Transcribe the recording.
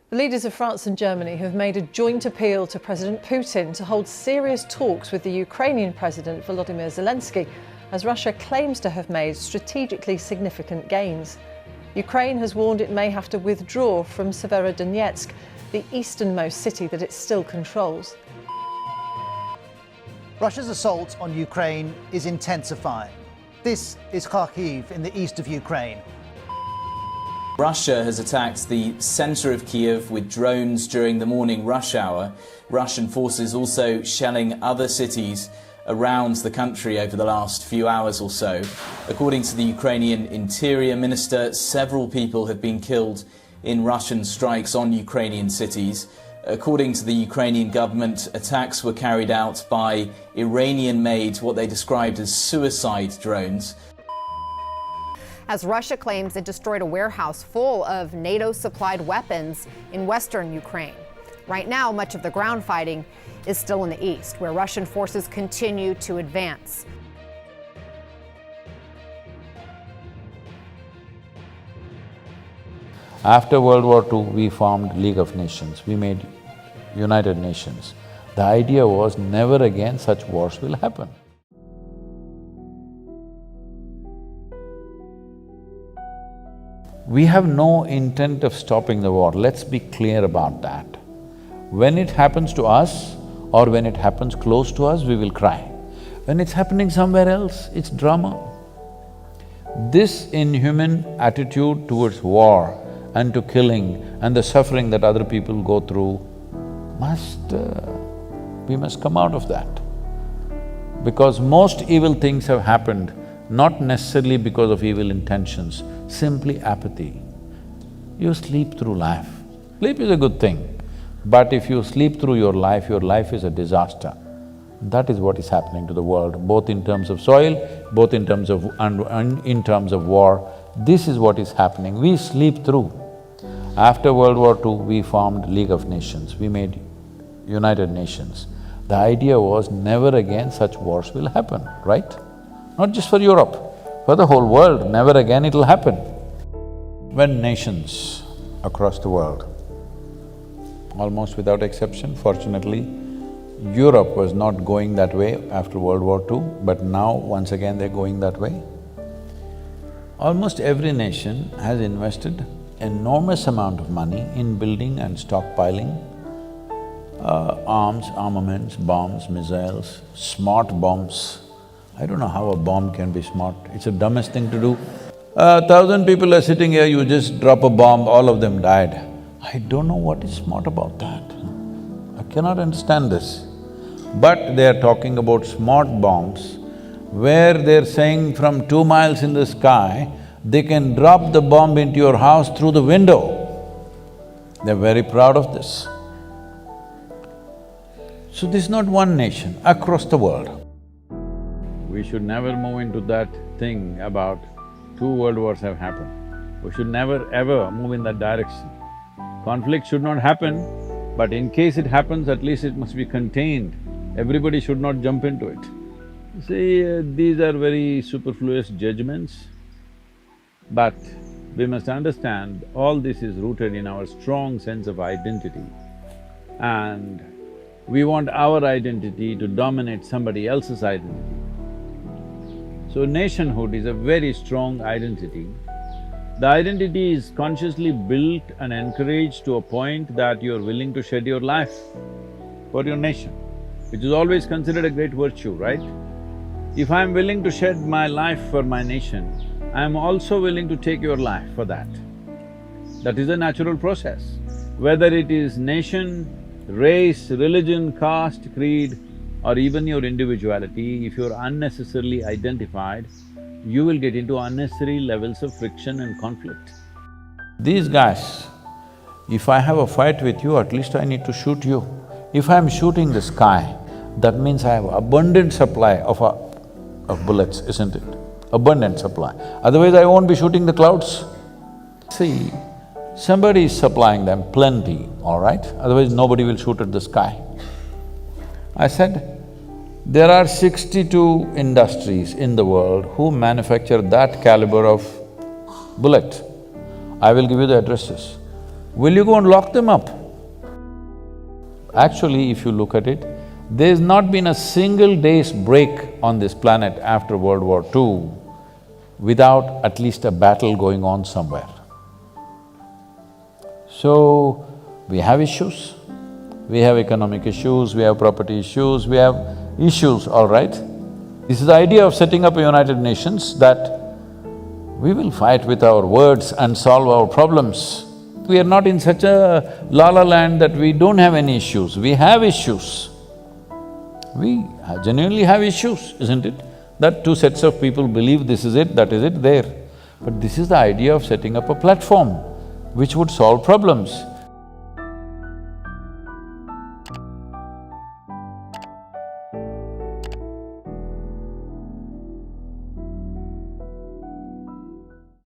The leaders of France and Germany have made a joint appeal to President Putin to hold serious talks with the Ukrainian President Volodymyr Zelensky, as Russia claims to have made strategically significant gains. Ukraine has warned it may have to withdraw from Severodonetsk, the easternmost city that it still controls. Russia's assault on Ukraine is intensifying. This is Kharkiv in the east of Ukraine. Russia has attacked the centre of Kiev with drones during the morning rush hour. Russian forces also shelling other cities around the country over the last few hours or so. According to the Ukrainian Interior Minister, several people have been killed in Russian strikes on Ukrainian cities. According to the Ukrainian government, attacks were carried out by Iranian-made, what they described as suicide drones. As Russia claims it destroyed a warehouse full of NATO-supplied weapons in western Ukraine. Right now, much of the ground fighting is still in the east, where Russian forces continue to advance. After World War II, we formed League of Nations, we made United Nations. The idea was never again such wars will happen. We have no intent of stopping the war, let's be clear about that. When it happens to us or when it happens close to us, we will cry. When it's happening somewhere else, it's drama. This inhuman attitude towards war and to killing and the suffering that other people go through we must come out of that. Because most evil things have happened not necessarily because of evil intentions, simply apathy. You sleep through life. Sleep is a good thing, but if you sleep through your life is a disaster. That is what is happening to the world, both in terms of soil, both in terms of… in terms of war. This is what is happening, we sleep through. After World War II, we formed League of Nations, we made United Nations. The idea was never again such wars will happen, right? Not just for Europe, for the whole world, never again it'll happen. When nations across the world, almost without exception, fortunately, Europe was not going that way after World War II, but now once again they're going that way. Almost every nation has invested enormous amount of money in building and stockpiling arms, armaments, bombs, missiles, smart bombs. I don't know how a bomb can be smart, it's the dumbest thing to do. 1,000 people are sitting here, you just drop a bomb, all of them died. I don't know what is smart about that. I cannot understand this. But they are talking about smart bombs, where they're saying from 2 miles in the sky, they can drop the bomb into your house through the window. They're very proud of this. So this is not one nation, across the world. We should never move into that thing about 2 world wars have happened. We should never ever move in that direction. Conflict should not happen, but in case it happens, at least it must be contained. Everybody should not jump into it. See, these are very superfluous judgments, but we must understand all this is rooted in our strong sense of identity, and we want our identity to dominate somebody else's identity. So nationhood is a very strong identity. The identity is consciously built and encouraged to a point that you're willing to shed your life for your nation, which is always considered a great virtue, right? If I'm willing to shed my life for my nation, I'm also willing to take your life for that. That is a natural process. Whether it is nation, race, religion, caste, creed, or even your individuality, if you're unnecessarily identified, you will get into unnecessary levels of friction and conflict. These guys, if I have a fight with you, at least I need to shoot you. If I'm shooting the sky, that means I have abundant supply of bullets, isn't it? Abundant supply. Otherwise I won't be shooting the clouds. See, somebody is supplying them plenty, all right? Otherwise nobody will shoot at the sky. I said, there are 62 industries in the world who manufacture that caliber of bullet. I will give you the addresses. will you go and lock them up? Actually, if you look at it, there's not been a single day's break on this planet after World War II without at least a battle going on somewhere. So, we have issues, we have economic issues, we have property issues, we have issues, all right? This is the idea of setting up a United Nations, that we will fight with our words and solve our problems. We are not in such a la-la land that we don't have any issues, we have issues. We genuinely have issues, isn't it? That two sets of people believe this is it, that is it, there. But this is the idea of setting up a platform which would solve problems.